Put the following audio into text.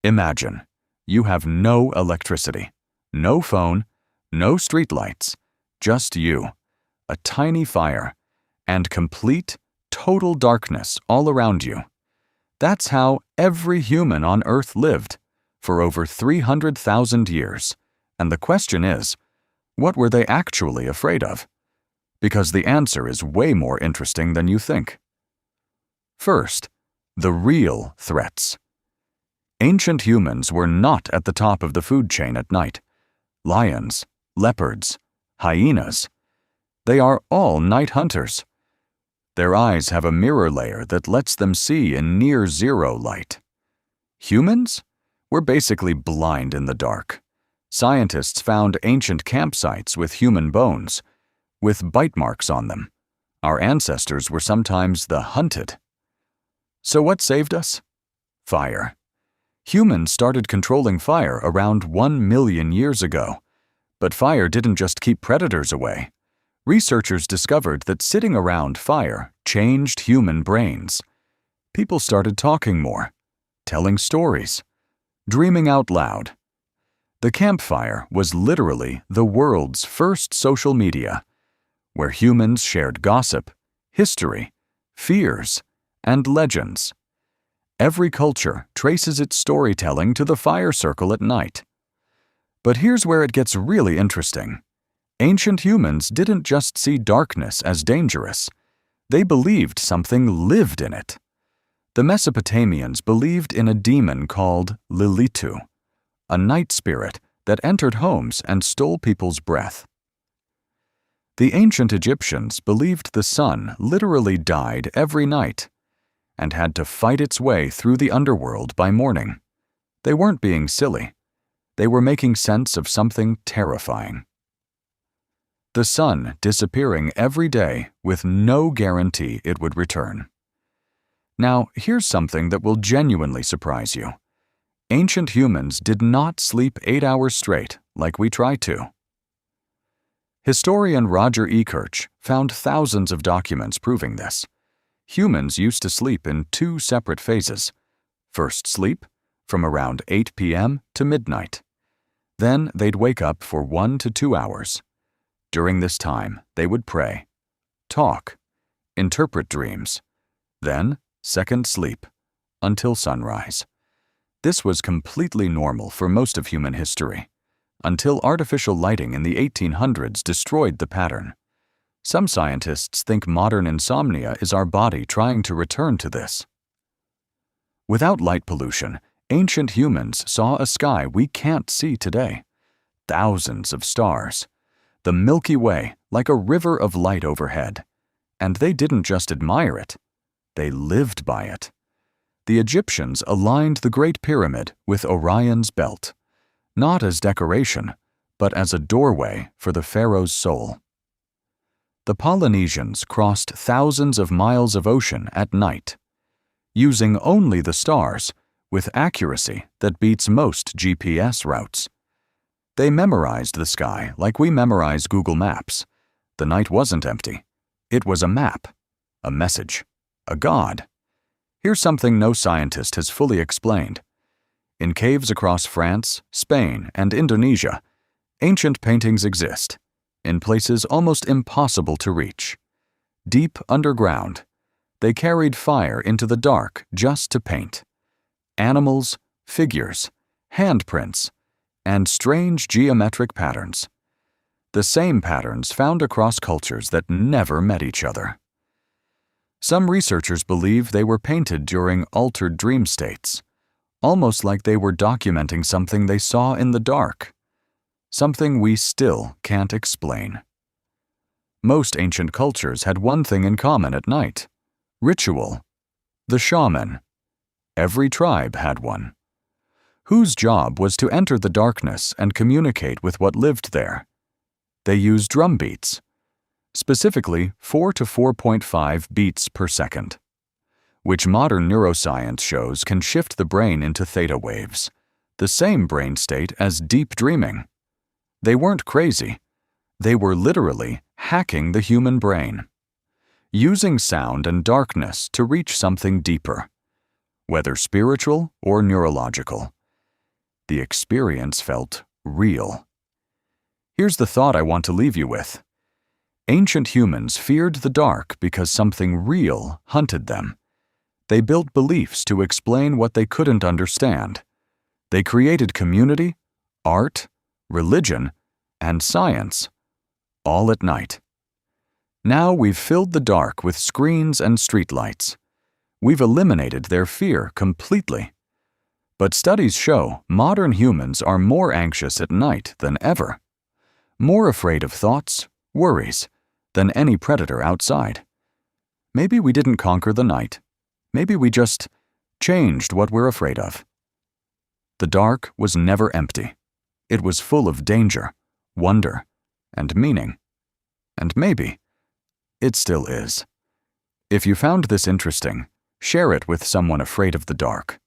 Imagine, you have no electricity, no phone, no streetlights, just you, a tiny fire, and complete, total darkness all around you. That's how every human on Earth lived for over 300,000 years. And the question is, what were they actually afraid of? Because the answer is way more interesting than you think. First, the real threats. Ancient humans were not at the top of the food chain at night. Lions, leopards, hyenas. They are all night hunters. Their eyes have a mirror layer that lets them see in near-zero light. Humans? We're basically blind in the dark. Scientists found ancient campsites with human bones, with bite marks on them. Our ancestors were sometimes the hunted. So what saved us? Fire. Humans started controlling fire around 1 million years ago. But fire didn't just keep predators away. Researchers discovered that sitting around fire changed human brains. People started talking more, telling stories, dreaming out loud. The campfire was literally the world's first social media, where humans shared gossip, history, fears, and legends. Every culture traces its storytelling to the fire circle at night. But here's where it gets really interesting. Ancient humans didn't just see darkness as dangerous. They believed something lived in it. The Mesopotamians believed in a demon called Lilitu, a night spirit that entered homes and stole people's breath. The ancient Egyptians believed the sun literally died every night and had to fight its way through the underworld by morning. They weren't being silly. They were making sense of something terrifying. The sun disappearing every day with no guarantee it would return. Now, here's something that will genuinely surprise you. Ancient humans did not sleep 8 hours straight like we try to. Historian Roger E. Kirch found thousands of documents proving this. Humans used to sleep in 2 separate phases. First sleep, from around 8 p.m. to midnight. Then they'd wake up for 1 to 2 hours. During this time, they would pray, talk, interpret dreams. Then, second sleep, until sunrise. This was completely normal for most of human history, until artificial lighting in the 1800s destroyed the pattern. Some scientists think modern insomnia is our body trying to return to this. Without light pollution, ancient humans saw a sky we can't see today. Thousands of stars. The Milky Way like a river of light overhead. And they didn't just admire it. They lived by it. The Egyptians aligned the Great Pyramid with Orion's belt, not as decoration, but as a doorway for the pharaoh's soul. The Polynesians crossed thousands of miles of ocean at night, using only the stars with accuracy that beats most GPS routes. They memorized the sky like we memorize Google Maps. The night wasn't empty. It was a map, a message, a god. Here's something no scientist has fully explained. In caves across France, Spain, and Indonesia, ancient paintings exist, in places almost impossible to reach. Deep underground, they carried fire into the dark just to paint. Animals, figures, handprints, and strange geometric patterns. The same patterns found across cultures that never met each other. Some researchers believe they were painted during altered dream states, almost like they were documenting something they saw in the dark, something we still can't explain. Most ancient cultures had one thing in common at night: ritual. The shaman. Every tribe had one, whose job was to enter the darkness and communicate with what lived there. They used drum beats, specifically 4 to 4.5 beats per second, which modern neuroscience shows can shift the brain into theta waves, the same brain state as deep dreaming. They weren't crazy. They were literally hacking the human brain, using sound and darkness to reach something deeper, whether spiritual or neurological. The experience felt real. Here's the thought I want to leave you with. Ancient humans feared the dark because something real hunted them. They built beliefs to explain what they couldn't understand. They created community, art, religion, and science, all at night. Now we've filled the dark with screens and streetlights. We've eliminated their fear completely. But studies show modern humans are more anxious at night than ever, more afraid of thoughts, worries, than any predator outside. Maybe we didn't conquer the night. Maybe we just changed what we're afraid of. The dark was never empty. It was full of danger, wonder, and meaning. And maybe it still is. If you found this interesting, share it with someone afraid of the dark.